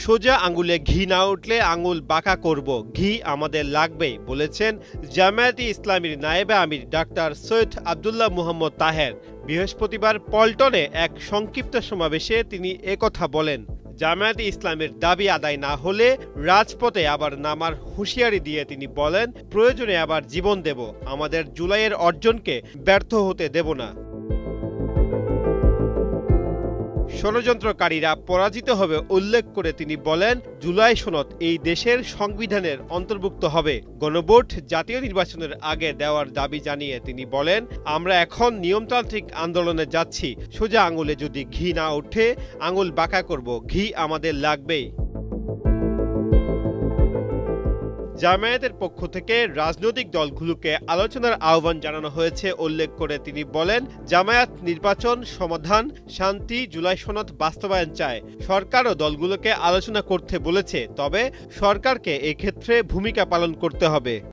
সোজা আঙুলে ঘি না উঠলে আঙুল বাঁকা করব, ঘি আমাদের লাগবেই বলেছেন জামায়াতে ইসলামীর নায়েবে আমির ডাক্তার সৈয়দ আব্দুল্লাহ মুহাম্মদ তাহের। বৃহস্পতিবার পল্টনে এক সংক্ষিপ্ত সমাবেশে তিনি একথা বলেন। জামায়াতে ইসলামের দাবি আদায় না হলে রাজপথে আবার নামার হুঁশিয়ারি দিয়ে তিনি বলেন, প্রয়োজনে আবার জীবন দেব, আমাদের জুলাইয়ের অর্জনকে ব্যর্থ হতে দেব না। ষড়যন্ত্রকারীরা পরাজিত হবে উল্লেখ করে তিনি বলেন, জুলাই সনদ এই দেশের সংবিধানের অন্তর্ভুক্ত হবে। গণভোট জাতীয় নির্বাচনের আগে দেওয়ার দাবি জানিয়ে তিনি বলেন, আমরা এখন নিয়মতান্ত্রিক আন্দোলনে যাচ্ছি। সোজা আঙুলে যদি ঘি না ওঠে আঙুল বাঁকা করব, ঘি আমাদের লাগবেই। জামায়াতের পক্ষ থেকে রাজনৈতিক দলগুলোকে আলোচনার আহ্বান জানানো হয়েছে উল্লেখ করে তিনি বলেন, জামায়াত নির্বাচন, সমাধান, শান্তি, জুলাই সনদ বাস্তবায়ন চায়। সরকারও দলগুলোকে আলোচনা করতে বলেছে, তবে সরকারকে এক্ষেত্রে ভূমিকা পালন করতে হবে।